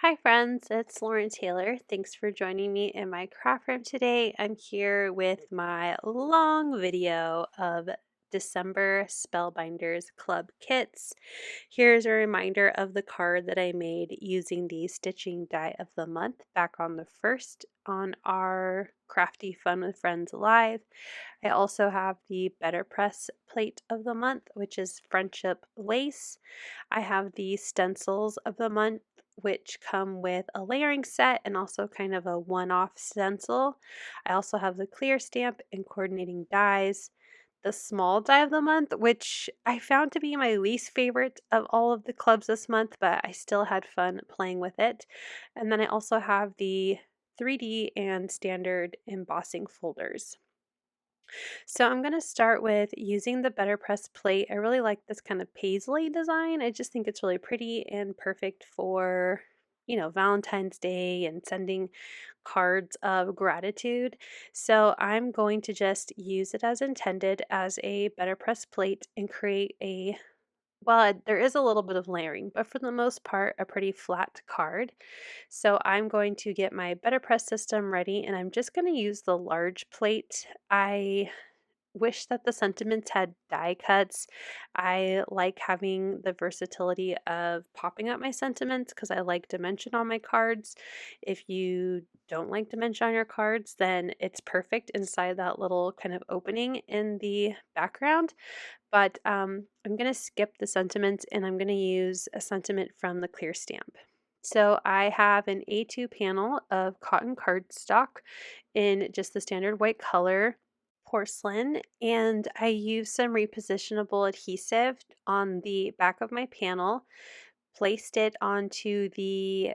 Hi friends, it's Lauren Taylor. Thanks for joining me in my craft room today. I'm here with my long video of December Spellbinders Club kits. Here's a reminder of the card that I made using the Stitching Die of the Month back on the 1st on our Crafty Fun with Friends Live. I also have the BetterPress plate of the month, which is Friendship Lace. I have the stencils of the month, which come with a layering set and also kind of a one-off stencil. I also have the clear stamp and coordinating dies. The small die of the month, which I found to be my least favorite of all of the clubs this month, but I still had fun playing with it. And then I also have the 3D and standard embossing folders. So I'm going to start with using the BetterPress plate. I really like this kind of paisley design. I just think it's really pretty and perfect for, Valentine's Day and sending cards of gratitude. So I'm going to just use it as intended as a BetterPress plate and create there is a little bit of layering, but for the most part, a pretty flat card. So I'm going to get my BetterPress system ready and I'm just going to use the large plate. I wish that the sentiments had die cuts. I like having the versatility of popping up my sentiments because I like dimension on my cards. If you don't like dimension on your cards, then it's perfect inside that little kind of opening in the background. But I'm going to skip the sentiments and I'm going to use a sentiment from the clear stamp. So I have an A2 panel of cotton cardstock in just the standard white color porcelain, and I use some repositionable adhesive on the back of my panel, placed it onto the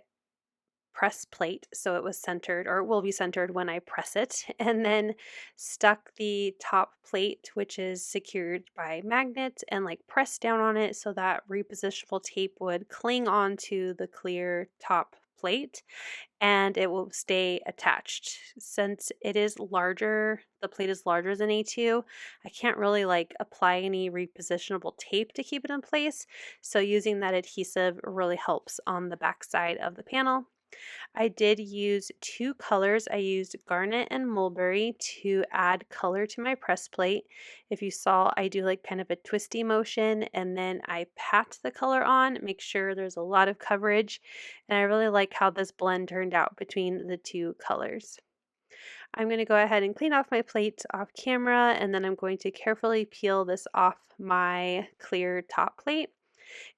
press plate so it was centered, or it will be centered when I press it, and then stuck the top plate, which is secured by magnets, and like pressed down on it so that repositionable tape would cling onto the clear top plate and it will stay attached. Since it is larger, the plate is larger than A2, I can't really like apply any repositionable tape to keep it in place. So using that adhesive really helps on the back side of the panel. I did use two colors. I used garnet and mulberry to add color to my press plate. If you saw, I do like kind of a twisty motion and then I pat the color on, make sure there's a lot of coverage. And I really like how this blend turned out between the two colors. I'm going to go ahead and clean off my plate off camera and then I'm going to carefully peel this off my clear top plate.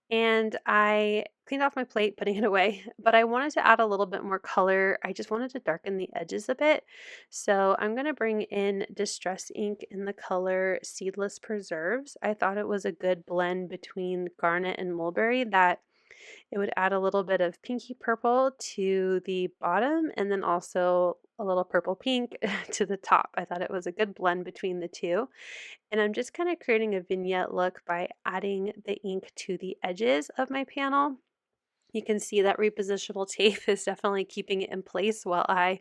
And I cleaned off my plate, putting it away, but I wanted to add a little bit more color. I just wanted to darken the edges a bit. So I'm going to bring in Distress ink in the color Seedless Preserves. I thought it was a good blend between garnet and mulberry that it would add a little bit of pinky purple to the bottom and then also a little purple pink to the top. I thought it was a good blend between the two. And I'm just kind of creating a vignette look by adding the ink to the edges of my panel. You can see that repositionable tape is definitely keeping it in place while I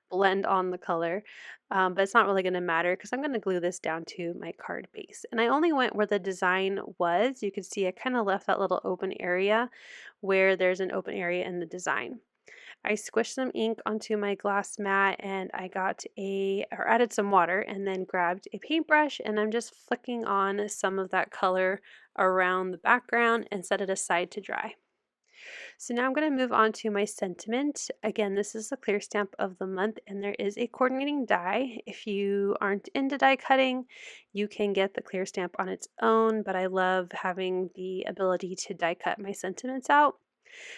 blend on the color. But it's not really going to matter because I'm going to glue this down to my card base. And I only went where the design was. You can see I kind of left that little open area where there's an open area in the design. I squished some ink onto my glass mat and I added some water and then grabbed a paintbrush and I'm just flicking on some of that color around the background and set it aside to dry. So now I'm going to move on to my sentiment. Again, this is the clear stamp of the month and there is a coordinating die. If you aren't into die cutting, you can get the clear stamp on its own, but I love having the ability to die cut my sentiments out.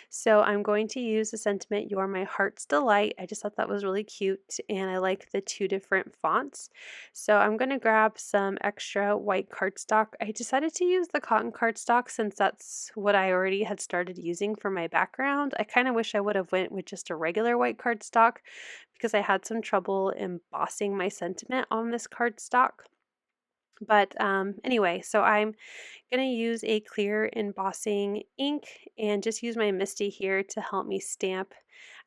So I'm going to use the sentiment "You're My Heart's Delight." I just thought that was really cute and I like the two different fonts. So I'm going to grab some extra white cardstock. I decided to use the cotton cardstock since that's what I already had started using for my background. I kind of wish I would have went with just a regular white cardstock because I had some trouble embossing my sentiment on this cardstock. But anyway, so I'm going to use a clear embossing ink and just use my Misty here to help me stamp.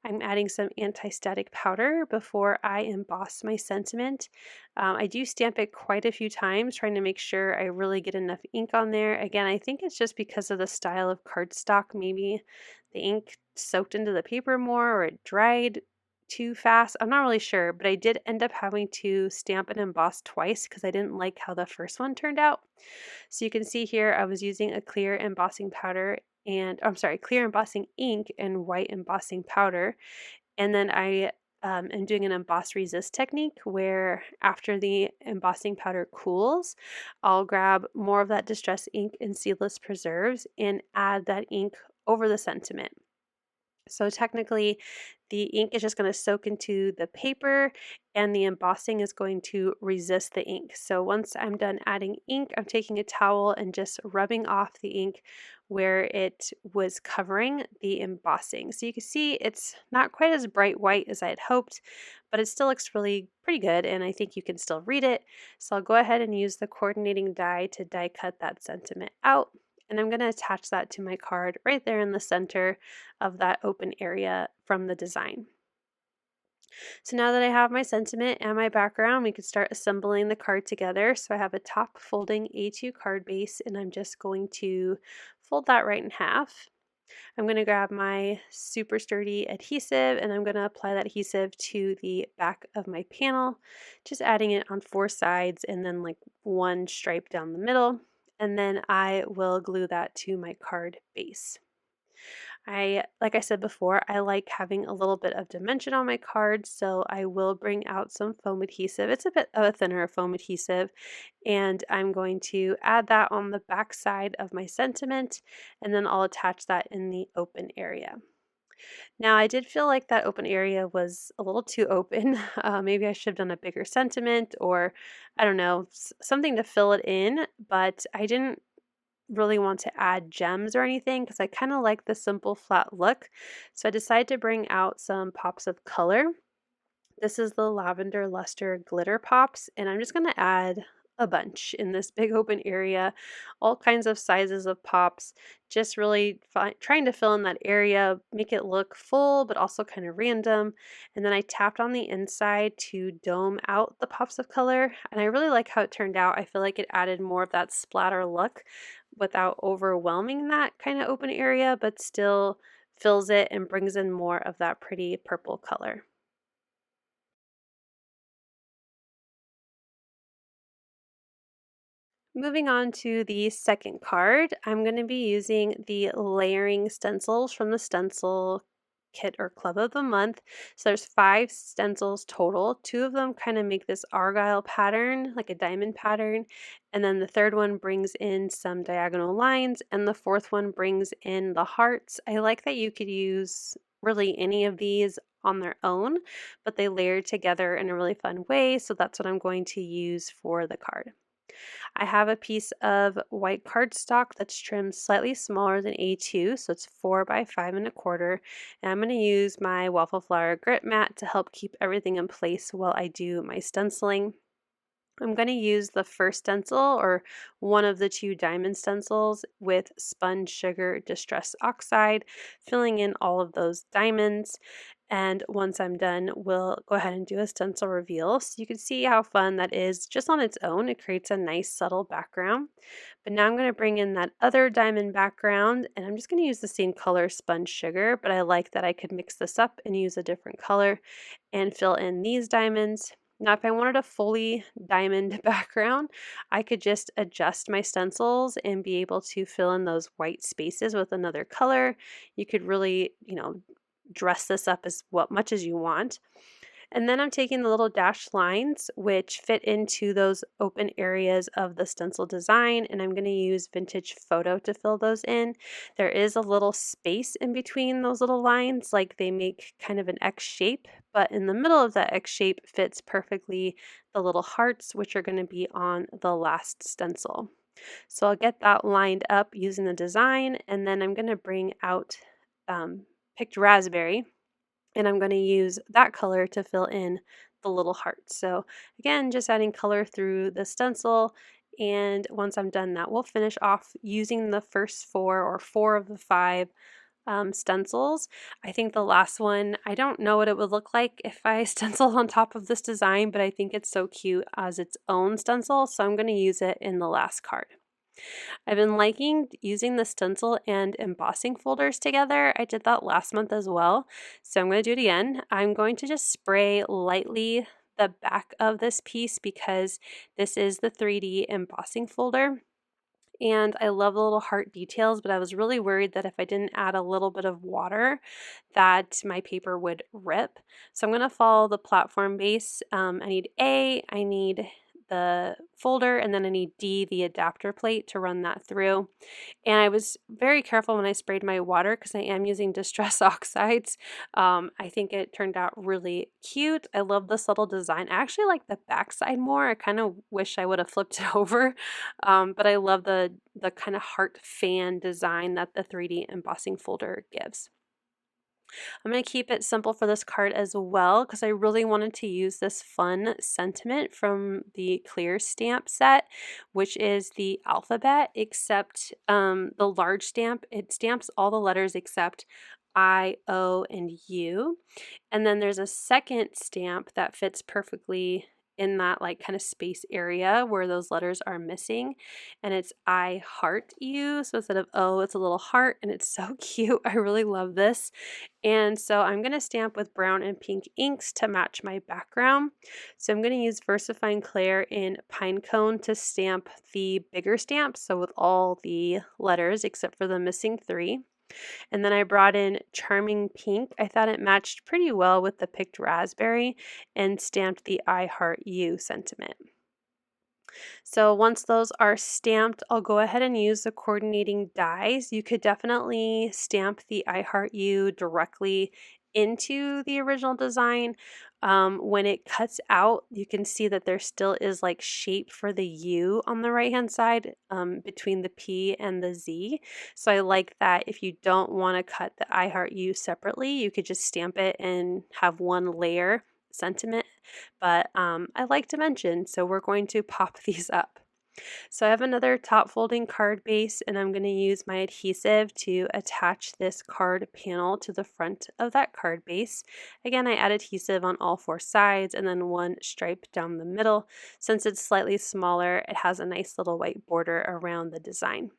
I'm adding some anti-static powder before I emboss my sentiment. I do stamp it quite a few times, trying to make sure I really get enough ink on there. Again, I think it's just because of the style of cardstock. Maybe the ink soaked into the paper more or it dried too fast. I'm not really sure, but I did end up having to stamp and emboss twice because I didn't like how the first one turned out. So you can see here I was using a clear embossing powder and I'm sorry, clear embossing ink and white embossing powder. And then I am doing an emboss resist technique where after the embossing powder cools, I'll grab more of that distress ink and seedless preserves and add that ink over the sentiment. So technically, the ink is just going to soak into the paper and the embossing is going to resist the ink. So once I'm done adding ink, I'm taking a towel and just rubbing off the ink where it was covering the embossing. So you can see it's not quite as bright white as I had hoped, but it still looks really pretty good and I think you can still read it. So I'll go ahead and use the coordinating die to die cut that sentiment out. And I'm going to attach that to my card right there in the center of that open area from the design. So now that I have my sentiment and my background, we can start assembling the card together. So I have a top folding A2 card base and I'm just going to fold that right in half. I'm going to grab my super sturdy adhesive and I'm going to apply that adhesive to the back of my panel, just adding it on 4 sides and then like one stripe down the middle. And then I will glue that to my card base. Like I said before, I like having a little bit of dimension on my card, so I will bring out some foam adhesive. It's a bit of a thinner foam adhesive, and I'm going to add that on the back side of my sentiment, and then I'll attach that in the open area. Now, I did feel like that open area was a little too open. Maybe I should have done a bigger sentiment or, I don't know, something to fill it in, but I didn't really want to add gems or anything because I kind of like the simple flat look. So I decided to bring out some pops of color. This is the Lavender Luster Glitter Pops, and I'm just going to add a bunch in this big open area, all kinds of sizes of pops, just really trying to fill in that area, make it look full but also kind of random. And then I tapped on the inside to dome out the pops of color, and I really like how it turned out. I feel like it added more of that splatter look without overwhelming that kind of open area, but still fills it and brings in more of that pretty purple color. Moving on to the second card, I'm going to be using the layering stencils from the Stencil kit or club of the month. So there's 5 stencils total. 2 of them kind of make this argyle pattern, like a diamond pattern, and then the third one brings in some diagonal lines, and the fourth one brings in the hearts. I like that you could use really any of these on their own, but they layer together in a really fun way, so that's what I'm going to use for the card. I have a piece of white cardstock that's trimmed slightly smaller than A2, so it's 4 by 5 1/4. And I'm going to use my waffle flower grit mat to help keep everything in place while I do my stenciling. I'm going to use the first stencil or one of the 2 diamond stencils with spun sugar distress oxide, filling in all of those diamonds. And once I'm done, we'll go ahead and do a stencil reveal. So you can see how fun that is just on its own. It creates a nice subtle background. But now I'm going to bring in that other diamond background and I'm just going to use the same color spun sugar, but I like that I could mix this up and use a different color and fill in these diamonds. Now, if I wanted a fully diamond background, I could just adjust my stencils and be able to fill in those white spaces with another color. You could really, dress this up as much as you want. And then I'm taking the little dashed lines which fit into those open areas of the stencil design, and I'm going to use Vintage Photo to fill those in. There is a little space in between those little lines, like they make kind of an X shape, but in the middle of that X shape fits perfectly the little hearts, which are going to be on the last stencil. So I'll get that lined up using the design, and then I'm going to bring out picked raspberry, and I'm going to use that color to fill in the little hearts. So again, just adding color through the stencil, and once I'm done that, we'll finish off using the first 4 of the 5 stencils. I think the last one, I don't know what it would look like if I stenciled on top of this design, but I think it's so cute as its own stencil, so I'm going to use it in the last card. I've been liking using the stencil and embossing folders together. I did that last month as well, so I'm going to do it again. I'm going to just spray lightly the back of this piece because this is the 3D embossing folder. And I love the little heart details, but I was really worried that if I didn't add a little bit of water that my paper would rip. So I'm going to follow the platform base. I need A, I need the folder, and then I need D, the adapter plate, to run that through. And I was very careful when I sprayed my water because I am using Distress Oxides. I think it turned out really cute. I love the subtle design. I actually like the backside more. I kind of wish I would have flipped it over, but I love the kind of heart fan design that the 3D embossing folder gives. I'm going to keep it simple for this card as well because I really wanted to use this fun sentiment from the clear stamp set, which is the alphabet, except the large stamp. It stamps all the letters except I, O, and U. And then there's a second stamp that fits perfectly in that like kind of space area where those letters are missing, and it's I heart you. So instead of O, it's a little heart, and it's so cute. I really love this. And so I'm going to stamp with brown and pink inks to match my background. So I'm going to use VersaFine Clair in Pinecone to stamp the bigger stamp, so with all the letters except for the missing 3. And then I brought in Charming Pink. I thought it matched pretty well with the picked raspberry, and stamped the I Heart You sentiment. So once those are stamped, I'll go ahead and use the coordinating dies. You could definitely stamp the I Heart You directly into the original design. When it cuts out, you can see that there still is like shape for the U on the right hand side between the P and the Z. So I like that if you don't want to cut the I Heart You separately, you could just stamp it and have one layer sentiment. But I like dimension, so we're going to pop these up. So I have another top folding card base, and I'm going to use my adhesive to attach this card panel to the front of that card base. Again, I add adhesive on all 4 sides and then one stripe down the middle. Since it's slightly smaller, it has a nice little white border around the design.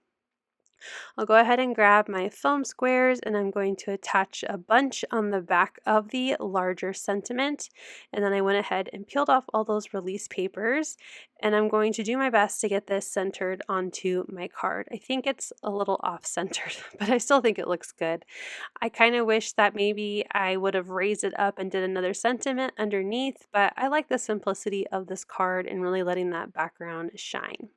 I'll go ahead and grab my foam squares, and I'm going to attach a bunch on the back of the larger sentiment. And then I went ahead and peeled off all those release papers, and I'm going to do my best to get this centered onto my card. I think it's a little off-centered, but I still think it looks good. I kind of wish that maybe I would have raised it up and did another sentiment underneath, but I like the simplicity of this card and really letting that background shine.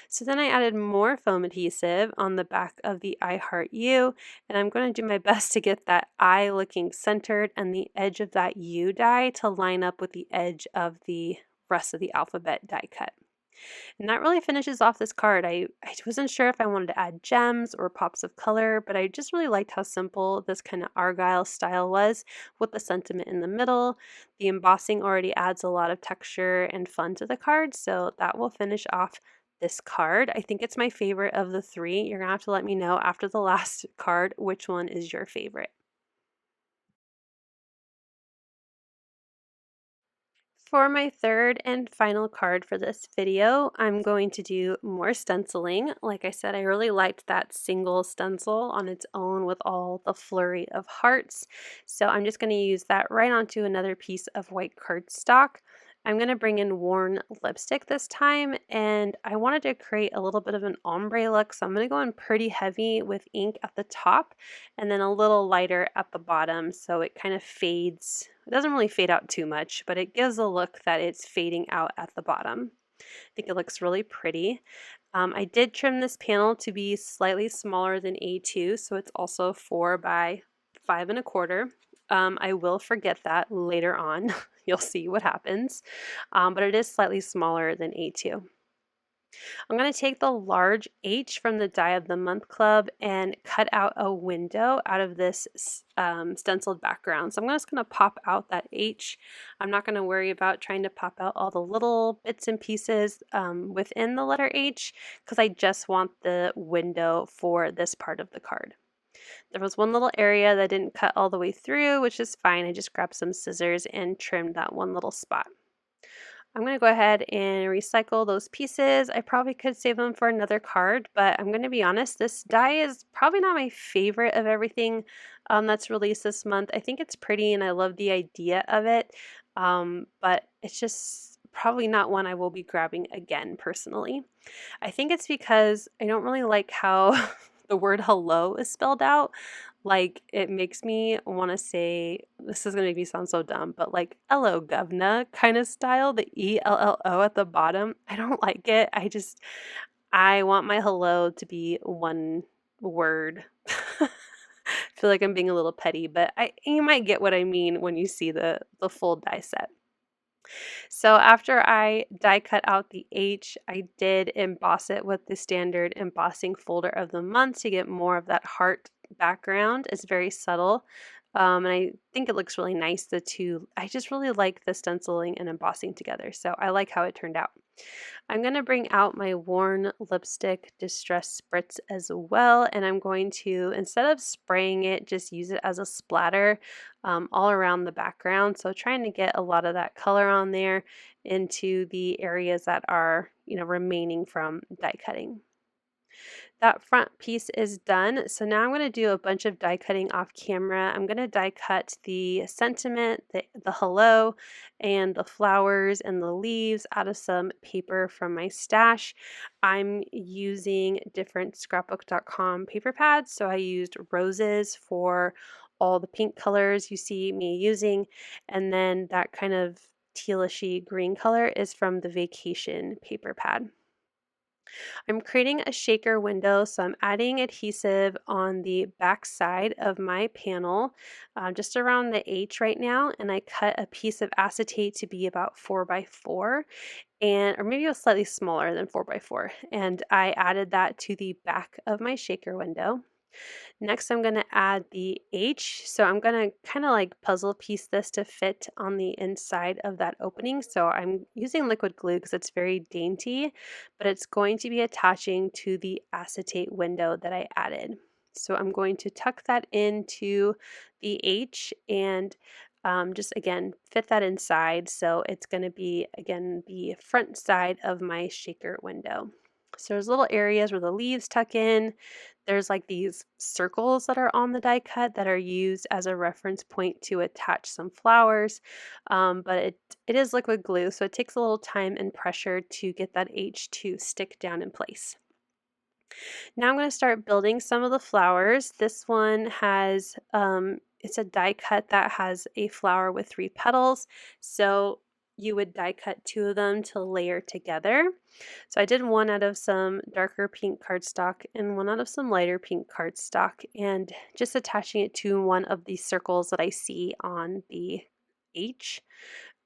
So then I added more foam adhesive on the back of the I Heart You, and I'm going to do my best to get that I looking centered and the edge of that U die to line up with the edge of the rest of the alphabet die cut. And that really finishes off this card. I wasn't sure if I wanted to add gems or pops of color, but I just really liked how simple this kind of argyle style was with the sentiment in the middle. The embossing already adds a lot of texture and fun to the card, so that will finish off this card. I think it's my favorite of the 3. You're gonna have to let me know after the last card which one is your favorite. For my third and final card for this video, I'm going to do more stenciling. Like I said, I really liked that single stencil on its own with all the flurry of hearts. So I'm just going to use that right onto another piece of white cardstock. I'm going to bring in worn lipstick this time, and I wanted to create a little bit of an ombre look, so I'm going to go in pretty heavy with ink at the top and then a little lighter at the bottom, so it kind of fades. It doesn't really fade out too much, but it gives a look that it's fading out at the bottom. I think it looks really pretty. I did trim this panel to be slightly smaller than A2, so it's also 4 by 5 1/4. I will forget that later on. You'll see what happens, but it is slightly smaller than A2. I'm going to take the large H from the Die of the Month Club and cut out a window out of this stenciled background. So I'm just going to pop out that H. I'm not going to worry about trying to pop out all the little bits and pieces within the letter H because I just want the window for this part of the card. There was one little area that didn't cut all the way through, which is fine. I just grabbed some scissors and trimmed that one little spot. I'm going to go ahead and recycle those pieces. I probably could save them for another card, but I'm going to be honest, this die is probably not my favorite of everything that's released this month. I think it's pretty and I love the idea of it, but it's just probably not one I will be grabbing again personally. I think it's because I don't really like how the word hello is spelled out. Like, it makes me want to say, this is going to make me sound so dumb, but like, hello, govna kind of style, the ELLO at the bottom. I don't like it. I want my hello to be one word. I feel like I'm being a little petty, but you might get what I mean when you see the full die set. So after I die cut out the H, I did emboss it with the standard embossing folder of the month to get more of that heart background. It's very subtle. And I think it looks really nice, the two. I just really like the stenciling and embossing together, so I like how it turned out. I'm going to bring out my Worn Lipstick Distress Spritz as well, and I'm going to, instead of spraying it, just use it as a splatter all around the background. So trying to get a lot of that color on there into the areas that are, remaining from die cutting. That front piece is done. So now I'm going to do a bunch of die cutting off camera. I'm going to die cut the sentiment, the hello, and the flowers and the leaves out of some paper from my stash. I'm using different scrapbook.com paper pads. So I used roses for all the pink colors you see me using. And then that kind of tealishy green color is from the Vacation paper pad. I'm creating a shaker window, so I'm adding adhesive on the back side of my panel, just around the H right now, and I cut a piece of acetate to be about 4x4, or maybe it was slightly smaller than 4x4, and I added that to the back of my shaker window. Next, I'm going to add the H. So I'm going to kind of like puzzle piece this to fit on the inside of that opening. So I'm using liquid glue because it's very dainty, but it's going to be attaching to the acetate window that I added. So I'm going to tuck that into the H and just again fit that inside. So it's going to be again the front side of my shaker window. So there's little areas where the leaves tuck in. There's like these circles that are on the die cut that are used as a reference point to attach some flowers, but it is liquid glue, so it takes a little time and pressure to get that H to stick down in place. Now I'm going to start building some of the flowers. This one has, it's a die cut that has a flower with 3 petals, so you would die cut 2 of them to layer together. So I did one out of some darker pink cardstock and one out of some lighter pink cardstock, and just attaching it to one of the circles that I see on the H.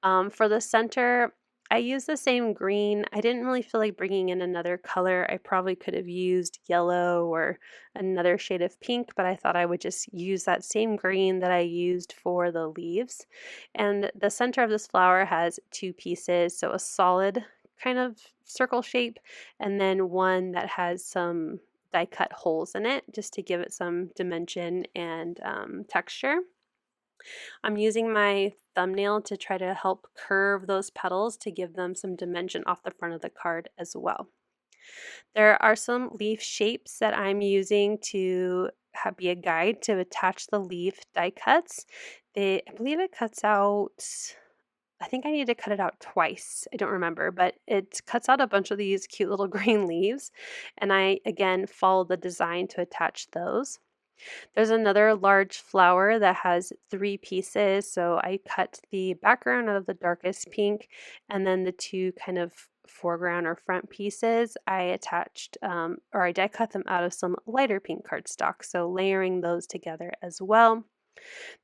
For the center, I used the same green. I didn't really feel like bringing in another color. I probably could have used yellow or another shade of pink, but I thought I would just use that same green that I used for the leaves. And the center of this flower has 2 pieces, so a solid kind of circle shape, and then one that has some die cut holes in it just to give it some dimension and texture. I'm using my thumbnail to try to help curve those petals to give them some dimension off the front of the card as well. There are some leaf shapes that I'm using to be a guide to attach the leaf die cuts. I believe it cuts out, I think I need to cut it out twice. I don't remember, but it cuts out a bunch of these cute little green leaves, and I again follow the design to attach those. There's another large flower that has 3 pieces, so I cut the background out of the darkest pink, and then the 2 kind of foreground or front pieces I attached, or I die cut them out of some lighter pink cardstock, so layering those together as well.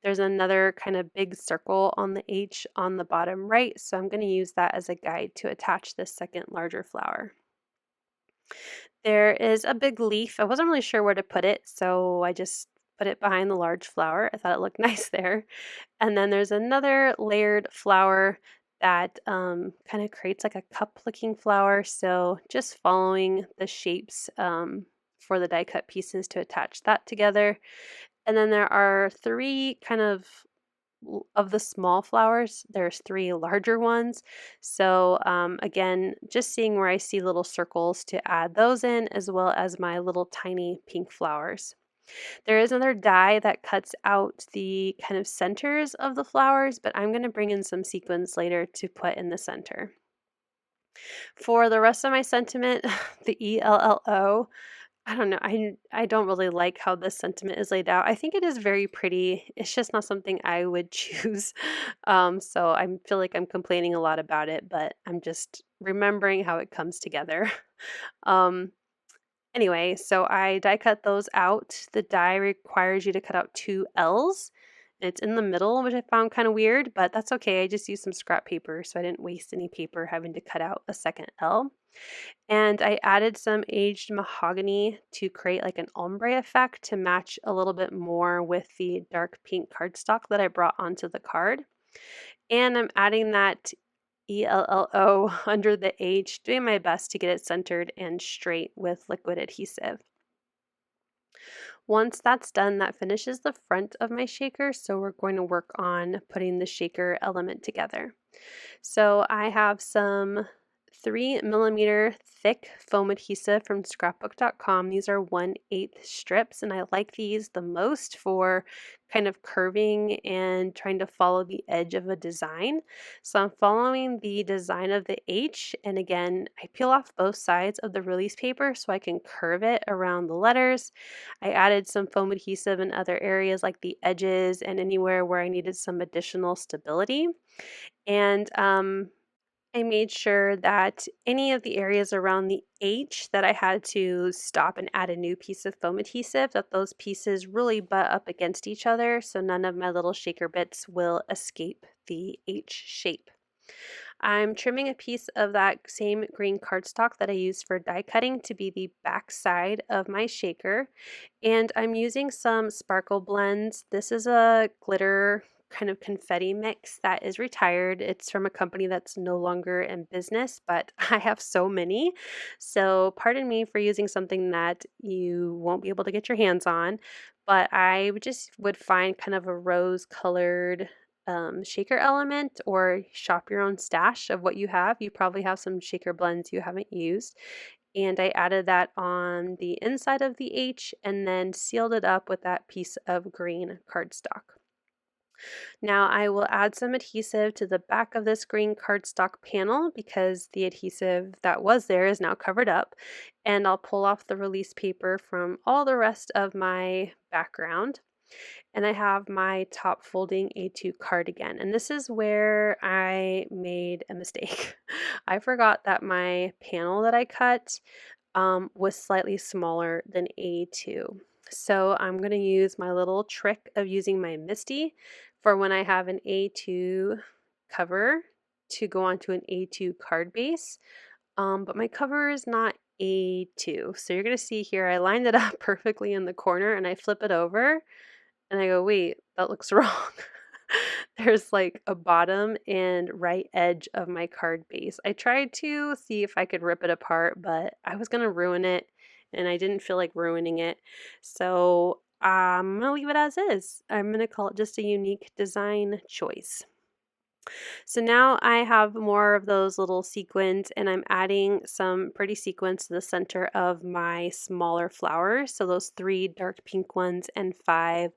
There's another kind of big circle on the H on the bottom right, so I'm going to use that as a guide to attach this second larger flower. There is a big leaf. I wasn't really sure where to put it, so I just put it behind the large flower. I thought it looked nice there. And then there's another layered flower that kind of creates like a cup-looking flower. So just following the shapes for the die cut pieces to attach that together. And then there are 3 kind of of the small flowers, there's 3 larger ones. So again, just seeing where I see little circles to add those in, as well as my little tiny pink flowers. There is another die that cuts out the kind of centers of the flowers, but I'm going to bring in some sequins later to put in the center. For the rest of my sentiment, the ELLO, I don't know. I don't really like how this sentiment is laid out. I think it is very pretty. It's just not something I would choose. So I feel like I'm complaining a lot about it, but I'm just remembering how it comes together. Um, Anyway, so I die cut those out. The die requires you to cut out 2 L's. It's in the middle, which I found kind of weird, but that's okay. I just used some scrap paper, so I didn't waste any paper having to cut out a second L. And I added some aged mahogany to create like an ombre effect to match a little bit more with the dark pink cardstock that I brought onto the card. And I'm adding that ELLO under the H, doing my best to get it centered and straight with liquid adhesive. Once that's done, that finishes the front of my shaker, so we're going to work on putting the shaker element together. So I have some 3mm thick foam adhesive from scrapbook.com. These are 1/8 strips, and I like these the most for kind of curving and trying to follow the edge of a design. So I'm following the design of the H, and again, I peel off both sides of the release paper so I can curve it around the letters. I added some foam adhesive in other areas like the edges and anywhere where I needed some additional stability. And I made sure that any of the areas around the H that I had to stop and add a new piece of foam adhesive, that those pieces really butt up against each other so none of my little shaker bits will escape the H shape. I'm trimming a piece of that same green cardstock that I used for die cutting to be the back side of my shaker, and I'm using some sparkle blends. This is a glitter kind of confetti mix that is retired. It's from a company that's no longer in business, but I have so many. So pardon me for using something that you won't be able to get your hands on, but I would find kind of a rose colored shaker element or shop your own stash of what you have. You probably have some shaker blends you haven't used. And I added that on the inside of the H and then sealed it up with that piece of green cardstock. Now I will add some adhesive to the back of this green cardstock panel because the adhesive that was there is now covered up, and I'll pull off the release paper from all the rest of my background. And I have my top folding A2 card again, and this is where I made a mistake. I forgot that my panel that I cut was slightly smaller than A2. So I'm going to use my little trick of using my Misty for when I have an A2 cover to go onto an A2 card base. But my cover is not A2. So you're going to see here I lined it up perfectly in the corner and I flip it over and I go, wait, that looks wrong. There's like a bottom and right edge of my card base. I tried to see if I could rip it apart, but I was going to ruin it and I didn't feel like ruining it. So I'm going to leave it as is. I'm going to call it just a unique design choice. So now I have more of those little sequins and I'm adding some pretty sequins to the center of my smaller flowers. So those 3 dark pink ones and 5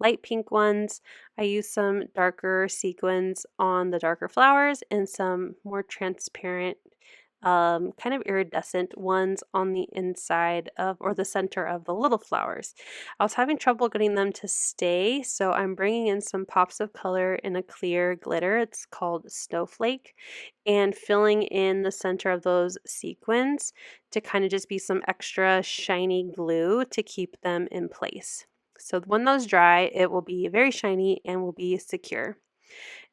light pink ones. I use some darker sequins on the darker flowers and some more transparent kind of iridescent ones on the inside of or the center of the little flowers. I was having trouble getting them to stay, so I'm bringing in some pops of color in a clear glitter. It's called Snowflake, and filling in the center of those sequins to kind of just be some extra shiny glue to keep them in place. So when those dry, it will be very shiny and will be secure.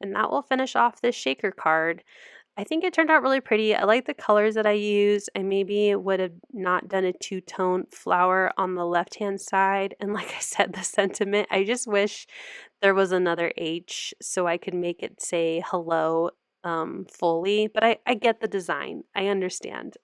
And that will finish off this shaker card. I think it turned out really pretty. I like the colors that I used. I maybe would have not done a two-tone flower on the left-hand side. And like I said, the sentiment, I just wish there was another H so I could make it say hello fully. But I get the design. I understand.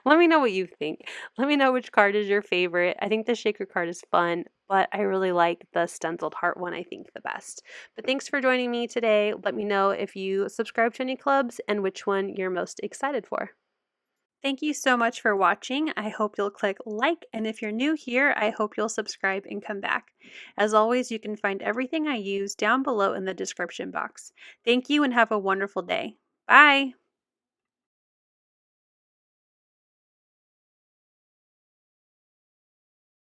Let me know what you think. Let me know which card is your favorite. I think the shaker card is fun, but I really like the stenciled heart one, I think, the best. But thanks for joining me today. Let me know if you subscribe to any clubs and which one you're most excited for. Thank you so much for watching. I hope you'll click like, and if you're new here, I hope you'll subscribe and come back. As always, you can find everything I use down below in the description box. Thank you and have a wonderful day. Bye!